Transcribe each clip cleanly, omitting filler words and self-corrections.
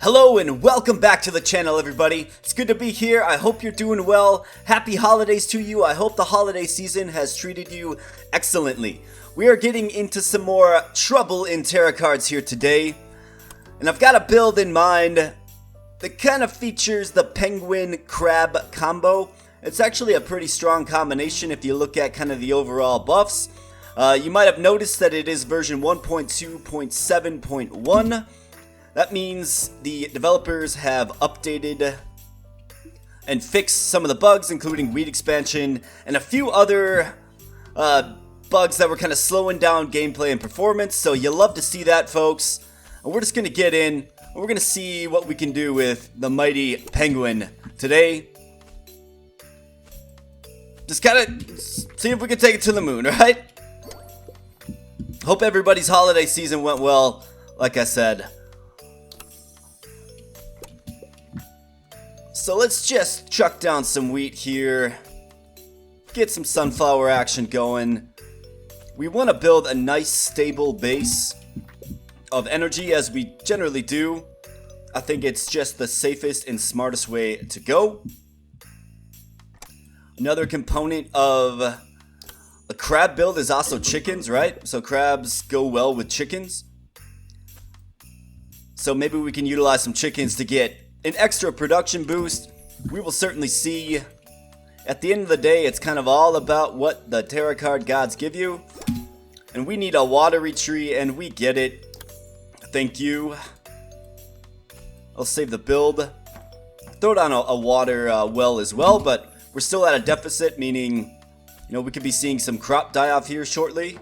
Hello and welcome back to the channel, everybody. It's good to be here. I hope you're doing well. Happy holidays to you. I hope the holiday season has treated you excellently. We are getting into some more trouble in Terracards here today. And I've got a build in mind that kind of features the penguin crab combo. It's actually a pretty strong combination if you look at kind of the overall buffs. You might have noticed that it is version 1.2.7.1. That means the developers have updated and fixed some of the bugs, including weed expansion and a few other bugs that were kind of slowing down gameplay and performance. So you'll love to see that, folks. And we're just going to get in and we're going to see what we can do with the mighty penguin today. Just kind of see if we can take it to the moon, right? Hope everybody's holiday season went well, like I said. So let's just chuck down some wheat here, get some sunflower action going. We want to build a nice stable base of energy, as we generally do. I think it's just the safest and smartest way to go. Another component of a crab build is also chickens, right? So crabs go well with chickens. So maybe we can utilize some chickens to get an extra production boost. We will certainly see. At the end of the day, it's kind of all about what the tarot card gods give you. And we need a watery tree, and we get it. Thank you. I'll save the build. Throw down a water well as well, but we're still at a deficit, meaning, you know, we could be seeing some crop die off here shortly.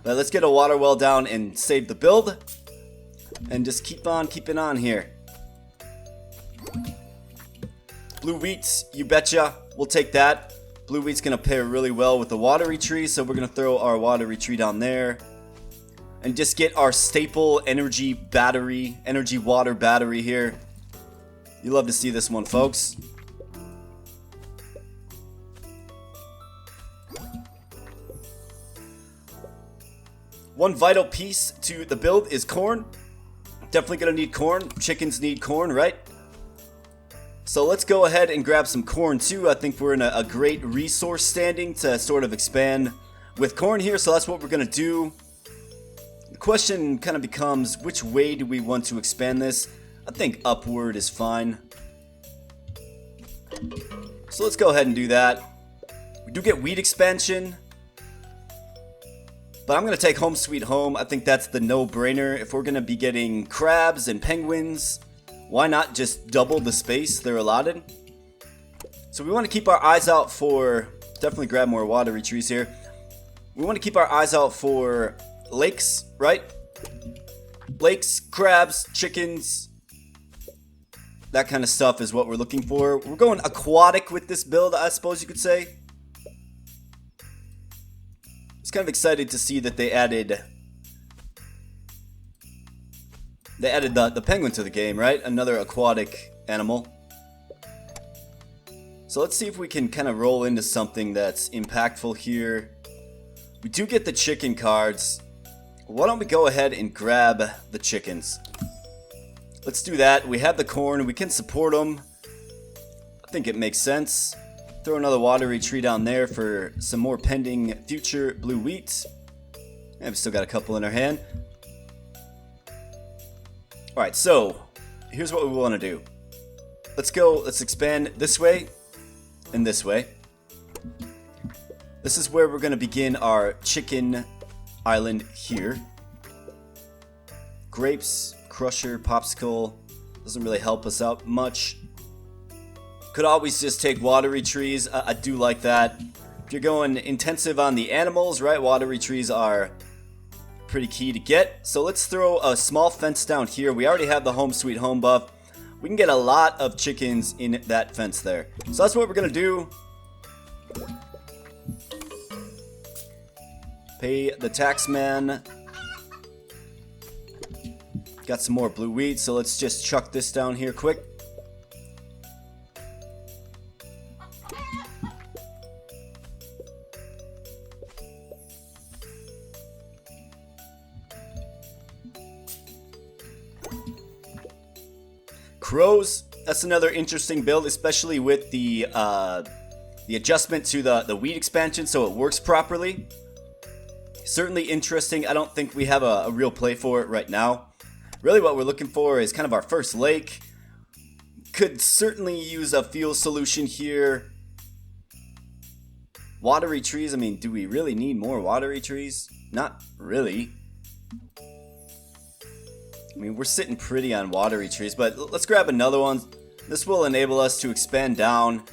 But let's get a water well down and save the build. And just keep on keeping on here. Blue wheat, you betcha. We'll take that. Blue wheat's going to pair really well with the watery tree, so we're going to throw our watery tree down there. And just get our staple energy battery, energy water battery here. You love to see this one, folks. One vital piece to the build is corn. Definitely going to need corn. Chickens need corn, right? So let's go ahead and grab some corn too. I think we're in a great resource standing to sort of expand with corn here, so that's what we're going to do. The question kind of becomes, which way do we want to expand this? I think upward is fine. So let's go ahead and do that. We do get wheat expansion, but I'm going to take home sweet home. I think that's the no-brainer. If we're going to be getting crabs and penguins, why not just double the space they're allotted? So we want to keep our eyes out for, definitely grab more watery trees here. We want to keep our eyes out for lakes, right? Lakes, crabs, chickens, that kind of stuff is what we're looking for. We're going aquatic with this build, I suppose you could say. I was kind of excited to see that they added the penguin to the game, right? Another aquatic animal. So let's see if we can kind of roll into something that's impactful here. We do get the chicken cards. Why don't we go ahead and grab the chickens? Let's do that. We have the corn. We can support them. I think it makes sense. Throw another watery tree down there for some more pending future blue wheat. And we've still got a couple in our hand. Alright, so here's what we want to do. Let's expand this way and this way. This is where we're going to begin our chicken island here. Grapes, crusher, popsicle, doesn't really help us out much. Could always just take watery trees. I do like that. If you're going intensive on the animals, right, watery trees are pretty key to get. So let's throw a small fence down here. We already have the home sweet home buff. We can get a lot of chickens in that fence there. So that's what we're gonna do. Pay the tax man. Got some more blue wheat, so let's just chuck this down here quick. crows. That's another interesting build, especially with the adjustment to the wheat expansion so it works properly. Certainly interesting. I don't think we have a real play for it right now. Really what we're looking for is kind of our first lake. Could certainly use a fuel solution here. Watery trees, I mean, do we really need more watery trees? Not really. I mean, we're sitting pretty on watery trees, but let's grab another one. This will enable us to expand down.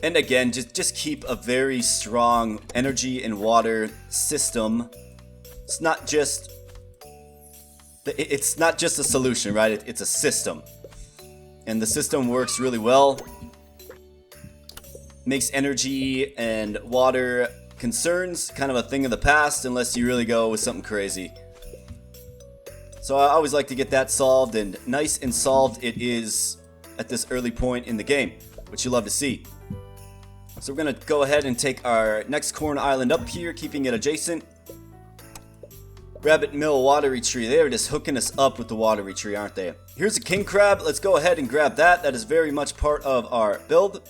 And again, just keep a very strong energy and water system. It's not just a solution, right? It's a system. And the system works really well. Makes energy and water concerns kind of a thing of the past unless you really go with something crazy. So I always like to get that solved, and nice and solved it is at this early point in the game, which you love to see. So we're going to go ahead and take our next corn island up here, keeping it adjacent. Rabbit Mill watery tree. They are just hooking us up with the watery tree, aren't they? Here's a king crab. Let's go ahead and grab that. That is very much part of our build.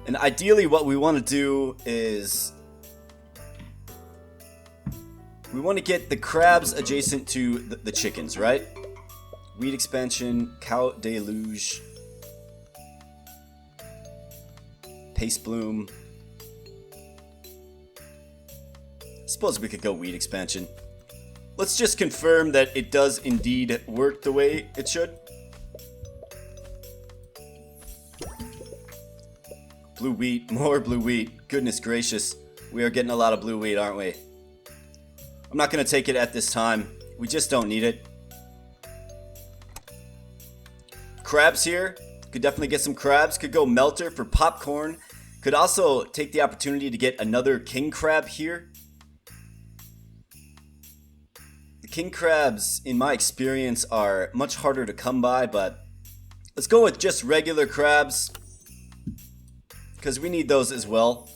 And ideally what we want to do is we want to get the crabs adjacent to the chickens, right? Wheat expansion, cow deluge, paste bloom. Suppose we could go wheat expansion. Let's just confirm that it does indeed work the way it should. Blue wheat, more blue wheat. Goodness gracious. We are getting a lot of blue wheat, aren't we? I'm not going to take it at this time. We just don't need it. Crabs here. Could definitely get some crabs. Could go melter for popcorn. Could also take the opportunity to get another king crab here. The king crabs, in my experience, are much harder to come by, but let's go with just regular crabs, because we need those as well.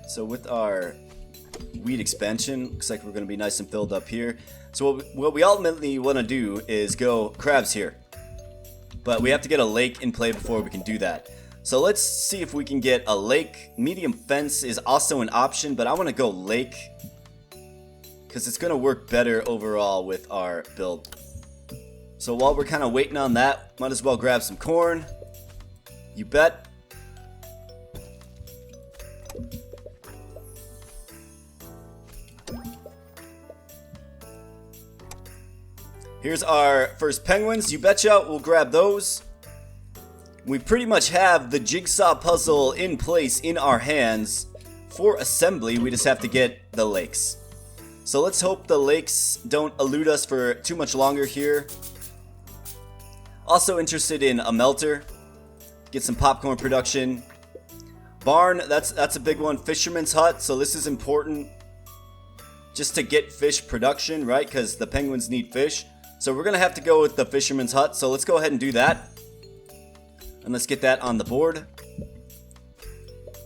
So with our wheat expansion, looks like we're going to be nice and filled up here. So what we ultimately want to do is go crabs here. But we have to get a lake in play before we can do that. So let's see if we can get a lake. Medium fence is also an option, but I want to go lake, because it's going to work better overall with our build. So while we're kind of waiting on that, might as well grab some corn. You bet. Here's our first penguins. You betcha, we'll grab those. We pretty much have the jigsaw puzzle in place in our hands. For assembly, we just have to get the lakes. So let's hope the lakes don't elude us for too much longer here. Also interested in a melter. Get some popcorn production. Barn, that's a big one. Fisherman's hut, so this is important. Just to get fish production, right? Because the penguins need fish. So we're going to have to go with the fisherman's hut. So let's go ahead and do that. And let's get that on the board.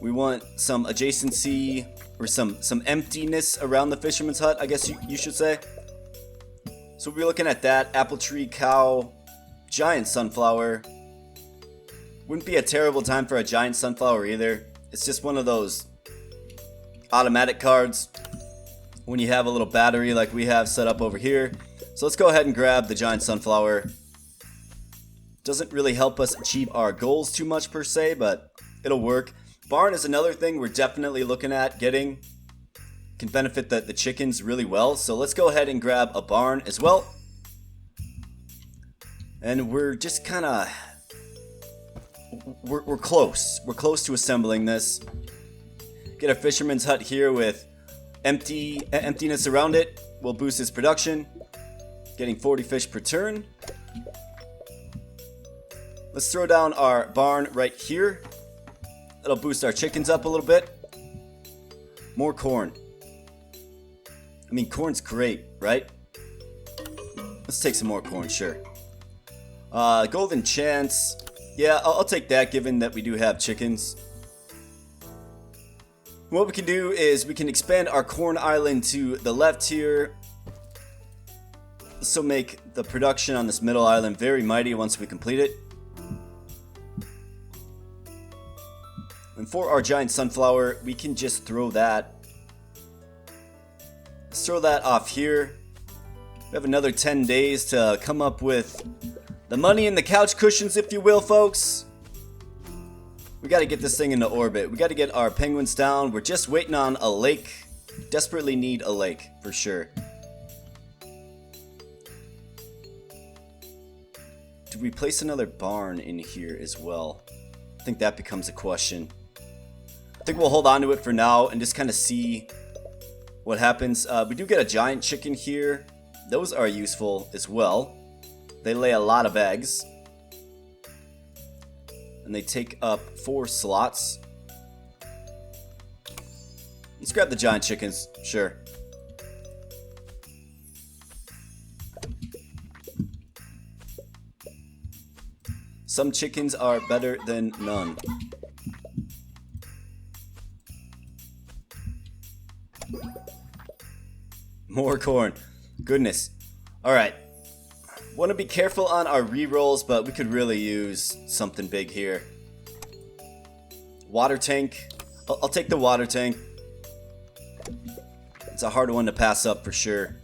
We want some adjacency or some emptiness around the fisherman's hut, I guess you should say. So we'll be looking at that. Apple tree, cow, giant sunflower. Wouldn't be a terrible time for a giant sunflower either. It's just one of those automatic cards when you have a little battery like we have set up over here. So let's go ahead and grab the giant sunflower. Doesn't really help us achieve our goals too much per se, but it'll work. Barn is another thing we're definitely looking at getting. Can benefit the chickens really well. So let's go ahead and grab a barn as well. And we're just kind of... We're close. We're close to assembling this. Get a fisherman's hut here with emptiness around it. Will boost its production. Getting 40 fish per turn. Let's throw down our barn right here. That'll boost our chickens up a little bit. More corn. I mean, corn's great, right? Let's take some more corn, sure. Golden chance. Yeah, I'll take that given that we do have chickens. What we can do is we can expand our corn island to the left here. This will make the production on this middle island very mighty once we complete it. And for our giant sunflower, we can just throw that. Let's throw that off here. We have another 10 days to come up with the money and the couch cushions, if you will, folks. We got to get this thing into orbit. We got to get our penguins down. We're just waiting on a lake. Desperately need a lake, for sure. Do we place another barn in here as well? I think that becomes a question. I think we'll hold on to it for now and just kind of see what happens. We do get a giant chicken here. Those are useful as well. They lay a lot of eggs. And they take up 4 slots. Let's grab the giant chickens, sure. Some chickens are better than none. More corn. Goodness. Alright. Want to be careful on our rerolls, but we could really use something big here. Water tank. I'll take the water tank. It's a hard one to pass up for sure.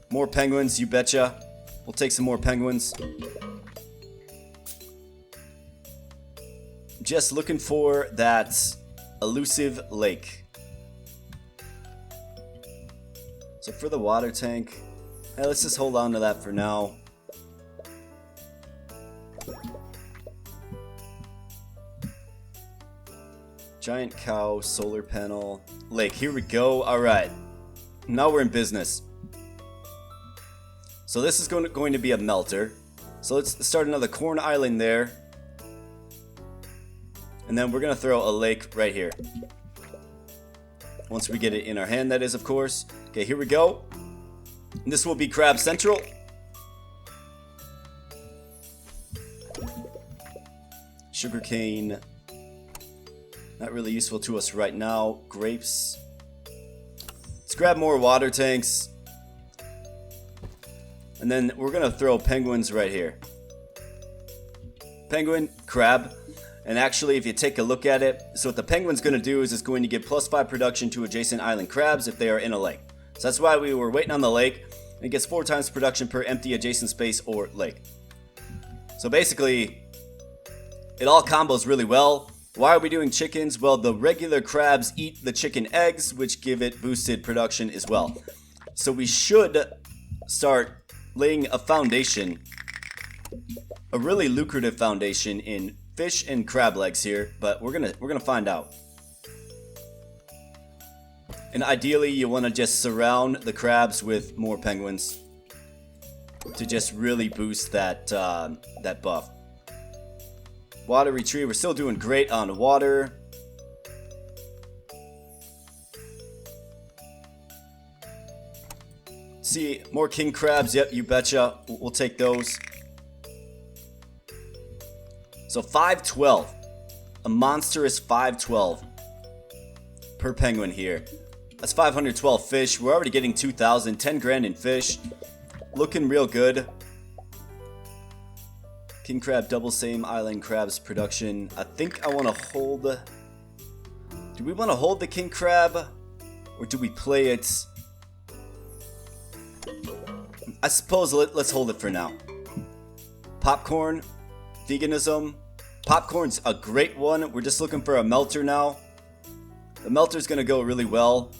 More penguins, you betcha. We'll take some more penguins. Just looking for that elusive lake. So for the water tank, let's just hold on to that for now. Giant cow, solar panel, lake. Here we go. All right. Now we're in business. So this is going to be a melter. So let's start another corn island there. And then we're going to throw a lake right here. Once we get it in our hand, that is, of course. Okay, here we go. And this will be Crab Central. Sugarcane. Not really useful to us right now. Grapes. Let's grab more water tanks. And then we're going to throw penguins right here. Penguin, crab. And actually, if you take a look at it, so what the penguin's going to do is it's going to give +5 production to adjacent island crabs if they are in a lake. So that's why we were waiting on the lake. And it gets 4 times production per empty adjacent space or lake. So basically, it all combos really well. Why are we doing chickens? Well, the regular crabs eat the chicken eggs, which give it boosted production as well. So we should start laying a foundation, a really lucrative foundation in fish and crab legs here, but we're gonna find out. And ideally, you want to just surround the crabs with more penguins to just really boost that that buff. Water retrieve, we're still doing great on water. See, more king crabs, yep, you betcha. We'll take those. So 512. A monstrous 512 per penguin here. That's 512 fish. We're already getting 2,000, 10 grand in fish. Looking real good. King crab, double same island crabs production. I think I want to hold. Do we want to hold the king crab? Or do we play it? I suppose let's hold it for now. Popcorn, veganism. Popcorn's a great one. We're just looking for a melter now. The melter's gonna go really well.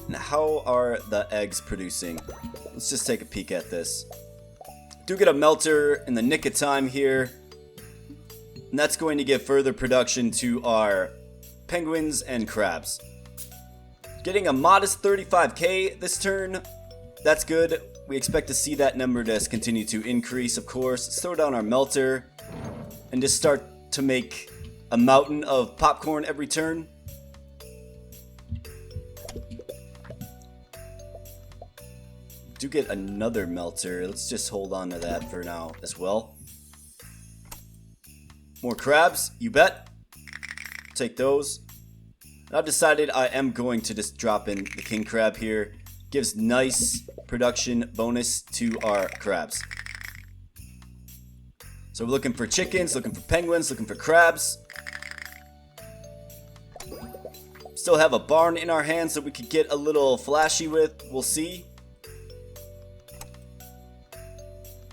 And how are the eggs producing? Let's just take a peek at this. Do get a melter in the nick of time here. And that's going to give further production to our penguins and crabs. Getting a modest 35k this turn. That's good. We expect to see that number just continue to increase, of course. Let's throw down our melter and just start to make a mountain of popcorn every turn. Do get another melter. Let's just hold on to that for now as well. More crabs, you bet. Take those. And I've decided I am going to just drop in the king crab here. Gives nice production bonus to our crabs. So we're looking for chickens, looking for penguins, looking for crabs. Still have a barn in our hands that we could get a little flashy with. We'll see.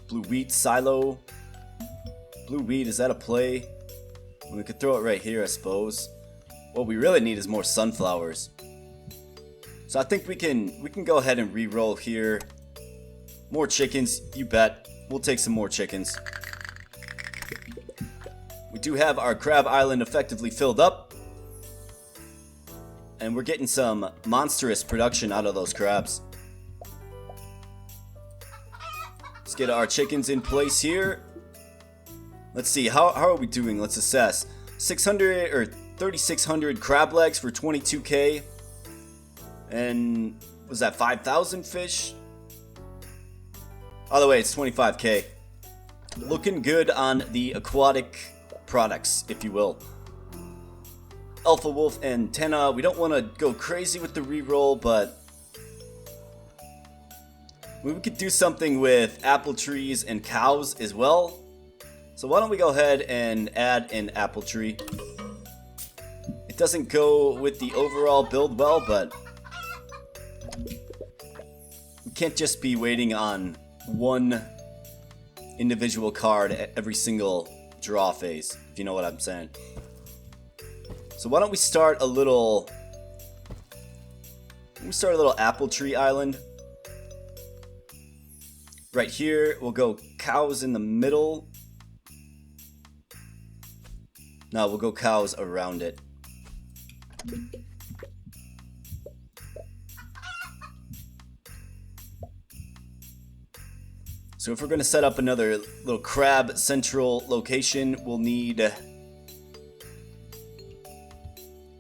Blue wheat silo. Blue wheat, is that a play? We could throw it right here, I suppose. What we really need is more sunflowers. So I think we can go ahead and re-roll here. More chickens, you bet. We'll take some more chickens. We do have our crab island effectively filled up. And we're getting some monstrous production out of those crabs. Let's get our chickens in place here. Let's see, how are we doing? Let's assess. 600 or 3,600 crab legs for 22k. And was that 5,000 fish? By the way, it's 25k. Looking good on the aquatic products, if you will. Alpha Wolf antenna. We don't want to go crazy with the reroll, but we could do something with apple trees and cows as well. So why don't we go ahead and add an apple tree. It doesn't go with the overall build well, but we can't just be waiting on one individual card at every single draw phase, if you know what I'm saying. So why don't we start a little apple tree island. Right here, we'll go cows in the middle. No, we'll go cows around it. So if we're going to set up another little crab central location, we'll need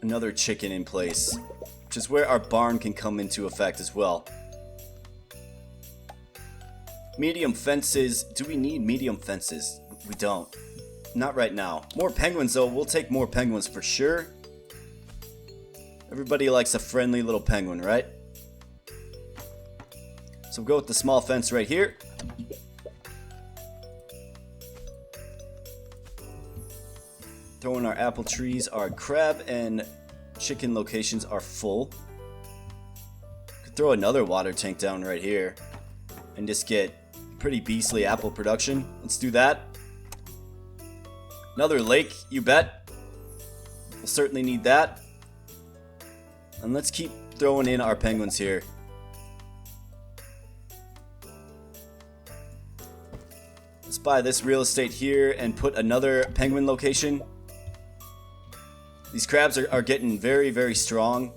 another chicken in place, which is where our barn can come into effect as well. Medium fences. Do we need medium fences? We don't. Not right now. More penguins though. We'll take more penguins for sure. Everybody likes a friendly little penguin, right? So we'll go with the small fence right here. Throw in our apple trees. Our crab and chicken locations are full. Could throw another water tank down right here and just get pretty beastly apple production. Let's do that. Another lake, you bet. We'll certainly need that. And let's keep throwing in our penguins here. Let's buy this real estate here and put another penguin location. These crabs are getting very, very strong.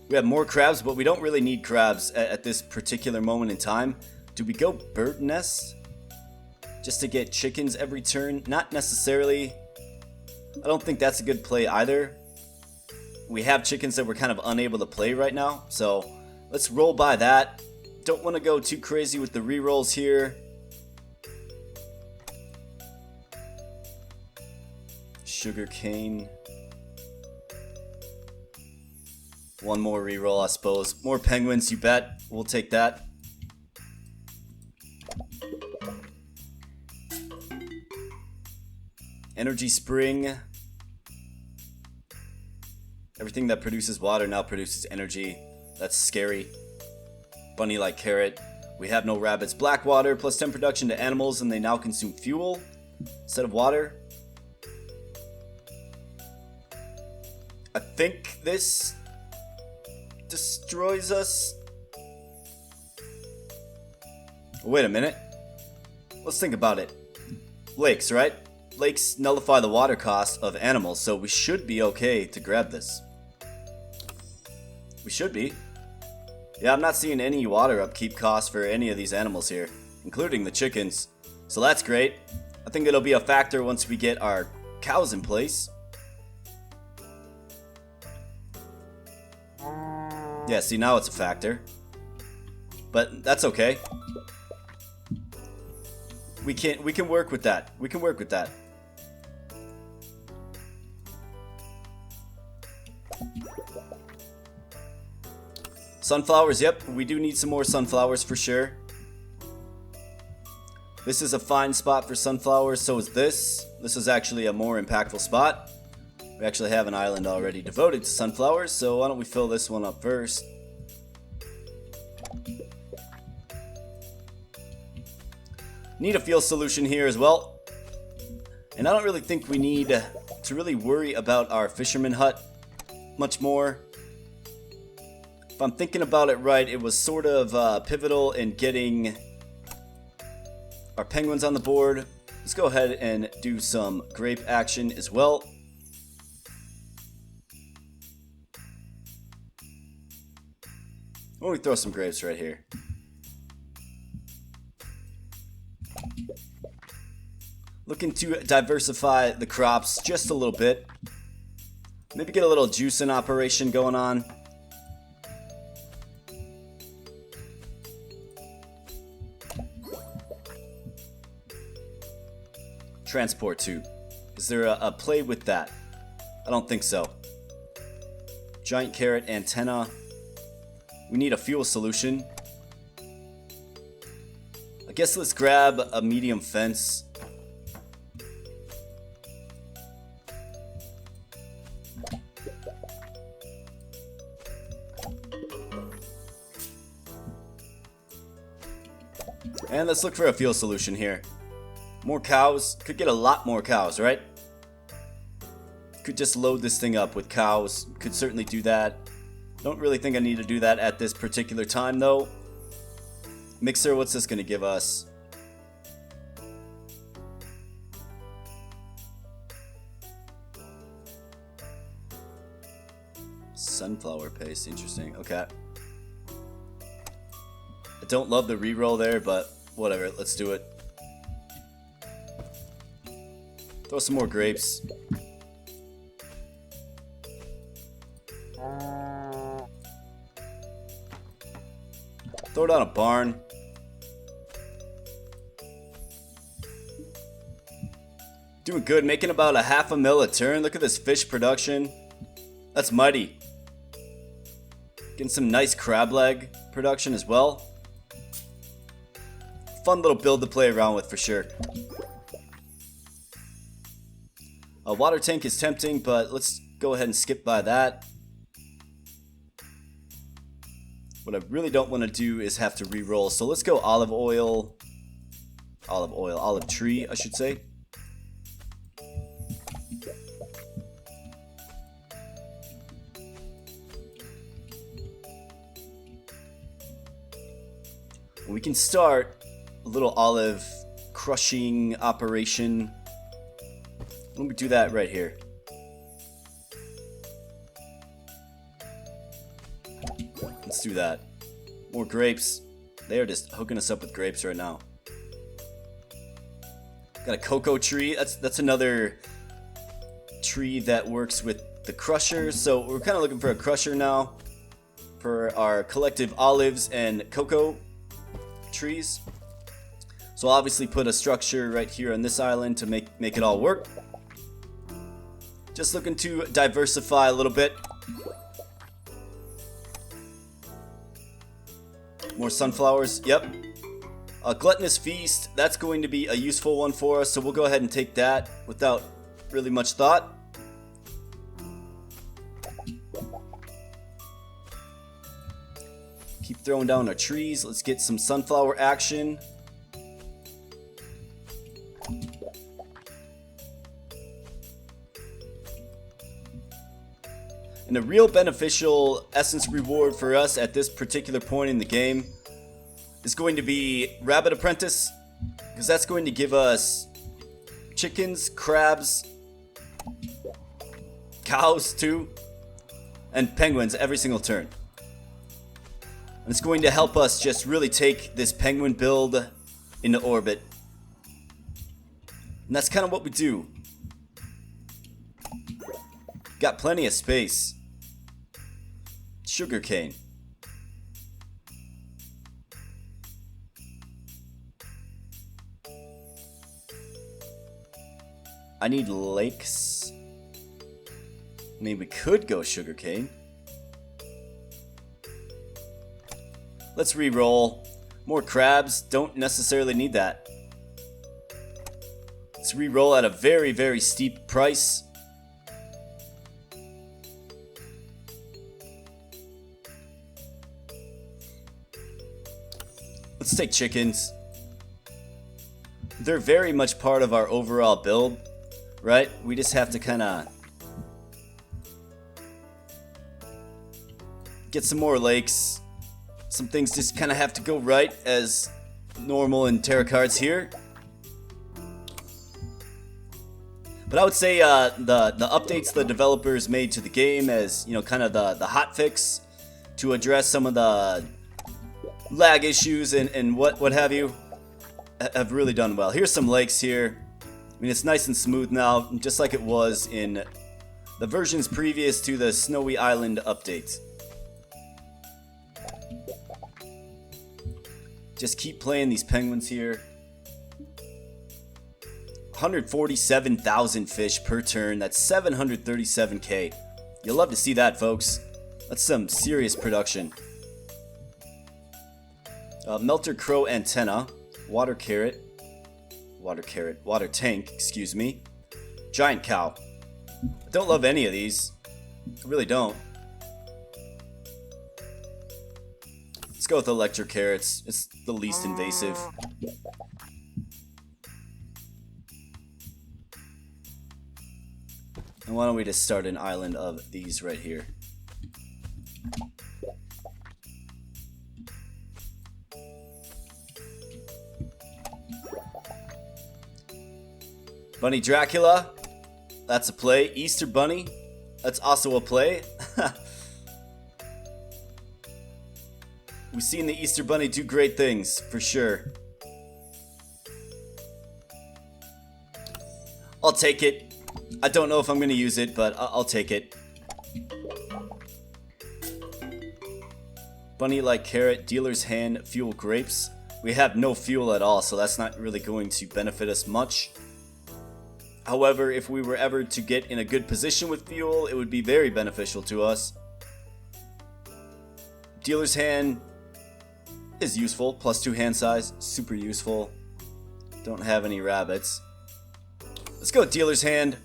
We have more crabs, but we don't really need crabs at this particular moment in time. Do we go bird nest? Just to get chickens every turn? Not necessarily. I don't think that's a good play either. We have chickens that we're kind of unable to play right now, so let's roll by that. Don't want to go too crazy with the rerolls here. Sugar cane. One more reroll, I suppose. More penguins, you bet. We'll take that. Energy spring. Everything that produces water now produces energy. That's scary. Bunny like carrot. We have no rabbits. Black water plus 10 production to animals, and they now consume fuel instead of water. I think this destroys us. Wait a minute. Let's think about it. Lakes, right? Lakes nullify the water cost of animals, so we should be okay to grab this. We should be. Yeah, I'm not seeing any water upkeep costs for any of these animals here, including the chickens. So that's great. I think it'll be a factor once we get our cows in place. Yeah, see, now it's a factor. But that's okay. We can work with that. We can work with that. Sunflowers, yep, we do need some more sunflowers for sure. This is a fine spot for sunflowers, so is this. This is actually a more impactful spot. We actually have an island already devoted to sunflowers, so why don't we fill this one up first. Need a fuel solution here as well. And I don't really think we need to really worry about our fisherman hut much more. If I'm thinking about it right, it was sort of pivotal in getting our penguins on the board. Let's go ahead and do some grape action as well. Why don't we throw some grapes right here? Looking to diversify the crops just a little bit. Maybe get a little juicing operation going on. Transport tube. Is there a play with that? I don't think so. Giant carrot antenna. We need a fuel solution. I guess let's grab a medium fence. And let's look for a fuel solution here. More cows. Could get a lot more cows, right? Could just load this thing up with cows. Could certainly do that. Don't really think I need to do that at this particular time, though. Mixer, what's this going to give us? Sunflower paste, interesting. Okay. I don't love the reroll there, but whatever, let's do it. Throw some more grapes. Throw down a barn. Doing good, making about a $500,000 a turn. Look at this fish production. That's mighty. Getting some nice crab leg production as well. Fun little build to play around with for sure. A water tank is tempting, but let's go ahead and skip by that. What I really don't want to do is have to re-roll, so let's go olive tree, I should say. We can start a little olive crushing operation. Let me do that right here. Let's do that. More grapes. They are just hooking us up with grapes right now. Got a cocoa tree. That's another tree that works with the crusher. So we're kind of looking for a crusher now for our collective olives and cocoa trees. So I'll obviously put a structure right here on this island to make it all work. Just looking to diversify a little bit. More sunflowers, yep. A gluttonous feast, that's going to be a useful one for us, so we'll go ahead and take that without really much thought. Keep throwing down our trees. Let's get some sunflower action. And a real beneficial essence reward for us at this particular point in the game is going to be Rabbit Apprentice, because that's going to give us chickens, crabs, cows too, and penguins every single turn. And it's going to help us just really take this penguin build into orbit. And that's kind of what we do. Got plenty of space. Sugarcane. I need lakes. I mean, we could go sugarcane. Let's re-roll. More crabs. Don't necessarily need that. Let's re-roll at a very, very steep price. Let's take chickens. They're very much part of our overall build, right? We just have to kind of get some more lakes. Some things just kind of have to go right as normal in Terracards here. But I would say the updates the developers made to the game as, you know, kind of the hot fix to address some of the lag issues and what have you have really done well. Here's some lakes here. I mean, it's nice and smooth now, just like it was in the versions previous to the Snowy Island update. Just keep playing these penguins here. 147,000 fish per turn. That's 737k. You'll love to see that, folks. That's some serious production. Melter crow antenna. Water tank, excuse me. Giant cow. I don't love any of these. I really don't. Let's go with electric carrots. It's the least invasive. And why don't we just start an island of these right here? Bunny Dracula. That's a play. Easter Bunny. That's also a play. We've seen the Easter Bunny do great things, for sure. I'll take it. I don't know if I'm going to use it, but I'll take it. Bunny like carrot, dealer's hand, fuel grapes. We have no fuel at all, so that's not really going to benefit us much. However, if we were ever to get in a good position with fuel, it would be very beneficial to us. Dealer's hand is useful, +2 hand size, super useful. Don't have any rabbits. Let's go dealer's hand.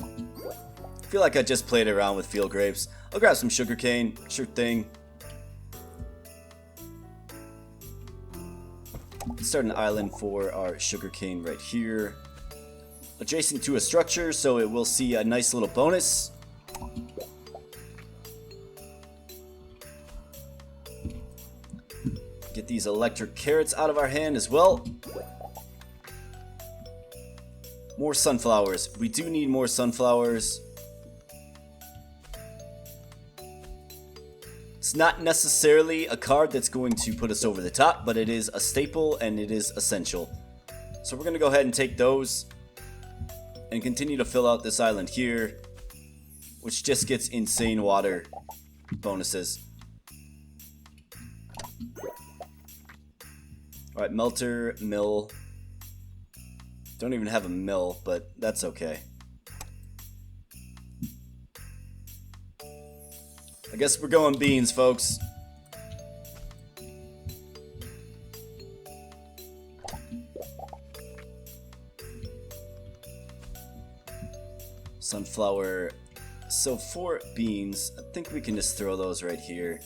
I feel like I just played around with field grapes. I'll grab some sugarcane, sure thing. Let's start an island for our sugarcane right here. Adjacent to a structure, so it will see a nice little bonus. Get these electric carrots out of our hand as well. More sunflowers. We do need more sunflowers. It's not necessarily a card that's going to put us over the top, but it is a staple and it is essential. So we're going to go ahead and take those and continue to fill out this island here, which just gets insane water bonuses. Alright, melter, mill. Don't even have a mill, but that's okay. I guess we're going beans, folks. Sunflower. So for beans, I think we can just throw those right here.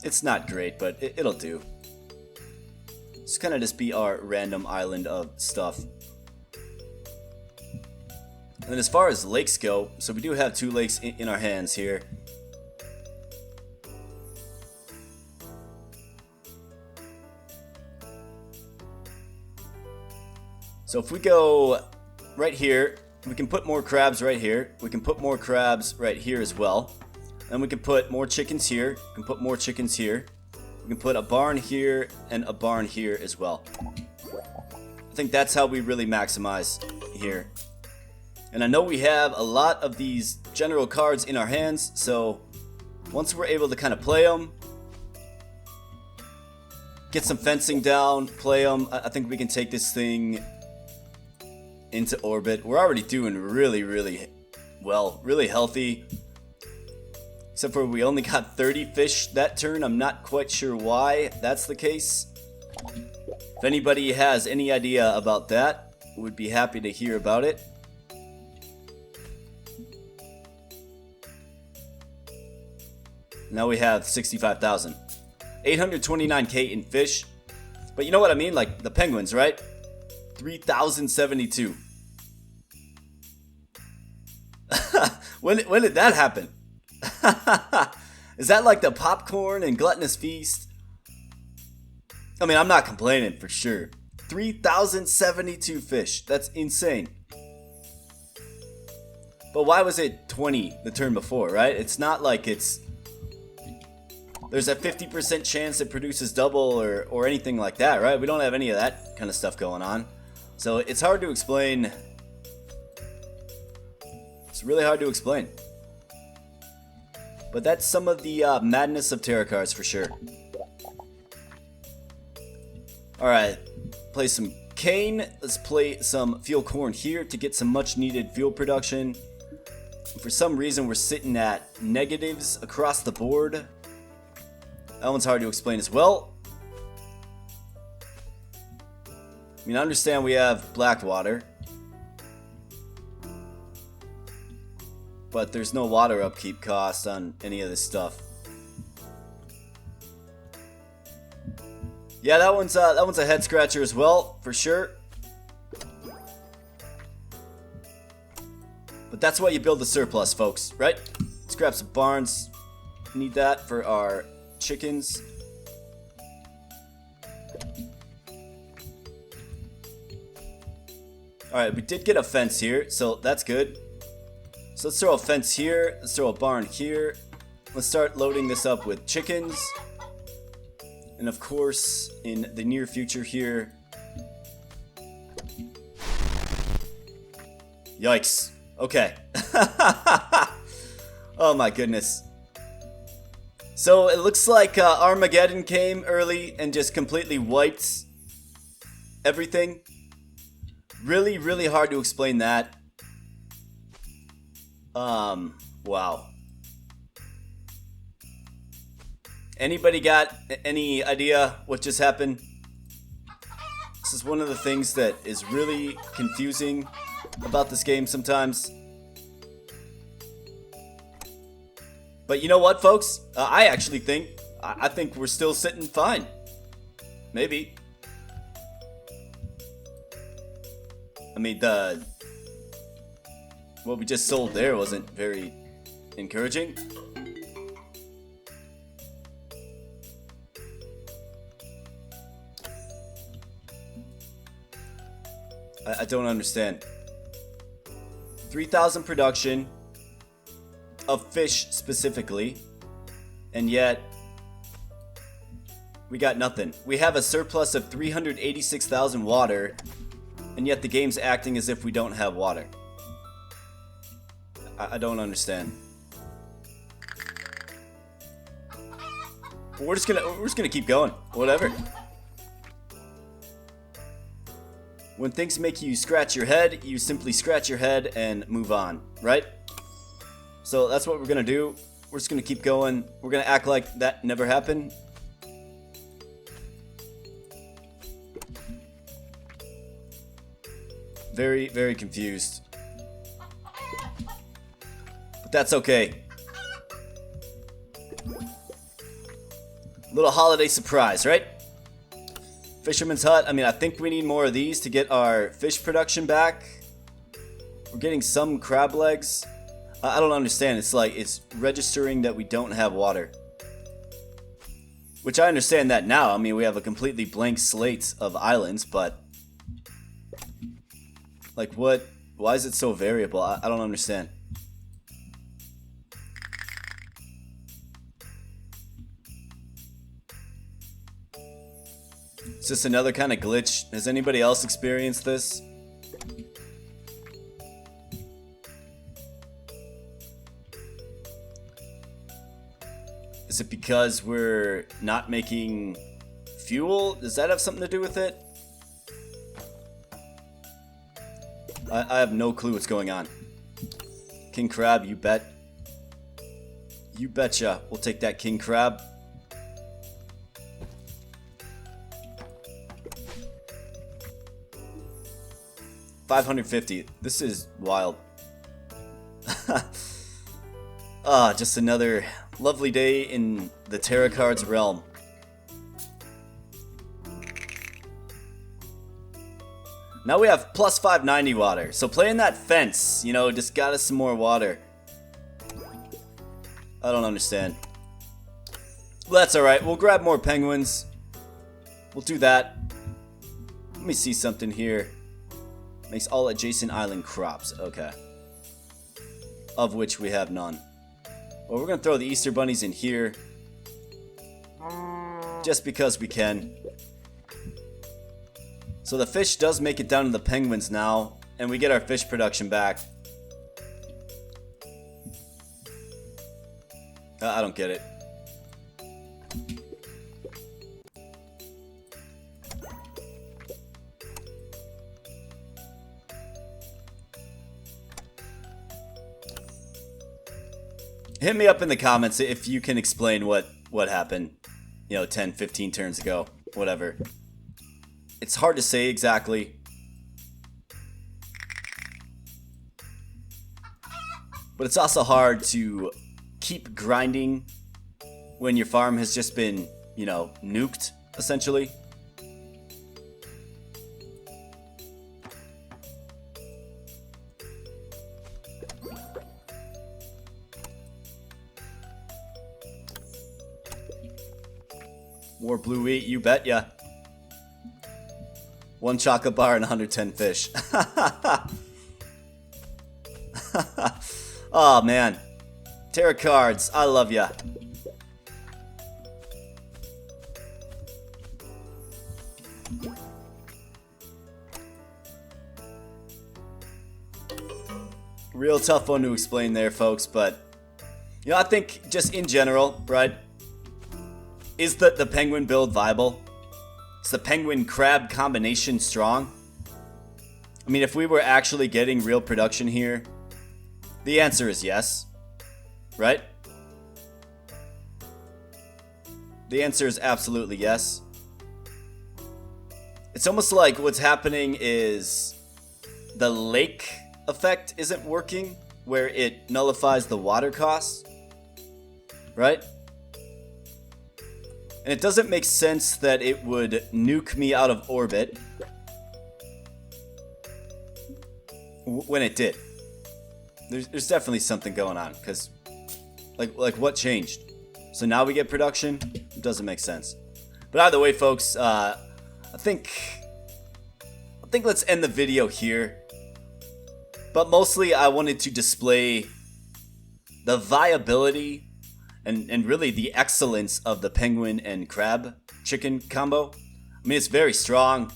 It's not great, but it'll do. It's kind of just be our random island of stuff. And then as far as lakes go, so we do have 2 lakes in our hands here. So if we go right here, we can put more crabs right here. We can put more crabs right here as well. And we can put more chickens here. We can put more chickens here. We can put a barn here and a barn here as well. I think that's how we really maximize here. And I know we have a lot of these general cards in our hands, so once we're able to kind of play them, get some fencing down, play them, I think we can take this thing into orbit. We're already doing really well, really healthy. Except for we only got 30 fish that turn. I'm not quite sure why that's the case. If anybody has any idea about that, would be happy to hear about it. Now we have 65,000. 829k in fish. But you know what I mean? Like the penguins, right? 3,072. When did that happen? Is that like the popcorn and gluttonous feast? I mean, I'm not complaining for sure. 3,072 fish. That's insane. But why was it 20 the turn before, right? It's not like there's a 50% chance it produces double or anything like that, right? We don't have any of that kind of stuff going on. So it's hard to explain. It's really hard to explain. But that's some of the madness of Terracards for sure. Alright, play some cane. Let's play some fuel corn here to get some much needed fuel production. For some reason we're sitting at negatives across the board. That one's hard to explain as well. I mean, I understand we have black water, but there's no water upkeep cost on any of this stuff. Yeah, that one's a head scratcher as well, for sure. But that's why you build the surplus, folks, right? Let's grab some barns. Need that for our chickens. Alright, we did get a fence here, so that's good. So let's throw a fence here. Let's throw a barn here. Let's start loading this up with chickens. And of course, in the near future here... Yikes. Okay. Oh my goodness. So it looks like Armageddon came early and just completely wiped everything. Really hard to explain that. Wow. Anybody got any idea what just happened? This is one of the things that is really confusing about this game sometimes. But you know what, folks? I actually think I think we're still sitting fine. Maybe. I mean, what we just sold there wasn't very encouraging. I don't understand. 3,000 production of fish specifically, and yet we got nothing. We have a surplus of 386,000 water, and yet the game's acting as if we don't have water. I don't understand. We're just gonna keep going. Whatever. When things make you scratch your head, you simply scratch your head and move on, right? So that's what we're gonna do. We're just gonna keep going. We're gonna act like that never happened. Very confused. But that's okay. Little holiday surprise, right? Fisherman's hut. I mean, I think we need more of these to get our fish production back. We're getting some crab legs. I don't understand. It's like it's registering that we don't have water. Which I understand that now. I mean, we have a completely blank slate of islands, but like what? Why is it so variable? I don't understand. It's just another kind of glitch. Has anybody else experienced this? Is it because we're not making fuel? Does that have something to do with it? I have no clue what's going on. King Crab, you bet. You betcha. We'll take that King Crab. $550. This is wild. Just another lovely day in the Terracards realm. Now we have plus 590 water. So playing that fence, you know, just got us some more water. I don't understand. Well, that's alright. We'll grab more penguins. We'll do that. Let me see something here. Makes all adjacent island crops. Okay. Of which we have none. Well, we're going to throw the Easter bunnies in here. Just because we can. So the fish does make it down to the penguins now, and we get our fish production back. I don't get it. Hit me up in the comments if you can explain what happened, you know, 10, 15 turns ago, whatever. It's hard to say exactly. But it's also hard to keep grinding when your farm has just been, you know, nuked, essentially. More blue wheat, you bet ya. 1 chocolate bar and 110 fish. Oh man. Terracards, I love ya. Real tough one to explain there, folks, but you know, I think just in general, right? Is the penguin build viable? Is the penguin crab combination strong? I mean, if we were actually getting real production here, the answer is yes, right? The answer is absolutely yes. It's almost like what's happening is the lake effect isn't working, where it nullifies the water costs, right? And it doesn't make sense that it would nuke me out of orbit when it did. There's definitely something going on, because like what changed? So now we get production? It doesn't make sense. But either way, folks, I think let's end the video here. But mostly I wanted to display the viability and really the excellence of the penguin and crab chicken combo. I mean, it's very strong.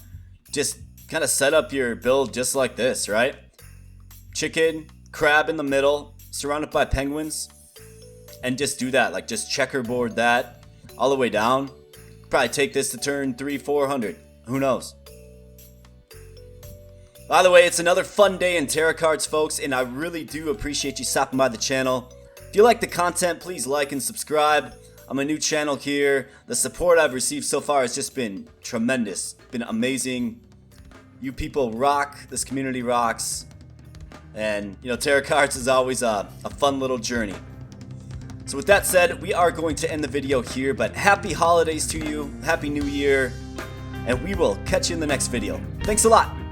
Just kind of set up your build just like this, right? Chicken, crab in the middle, surrounded by penguins, and just do that. Like, just checkerboard that all the way down. Probably take this to turn 300-400. Who knows? By the way, it's another fun day in Terracards, folks, and I really do appreciate you stopping by the channel. If you like the content, please like and subscribe. I'm a new channel here. The support I've received so far has just been tremendous. Been amazing. You people rock. This community rocks. And, you know, Terracards is always a fun little journey. So with that said, we are going to end the video here, but happy holidays to you. Happy New Year. And we will catch you in the next video. Thanks a lot.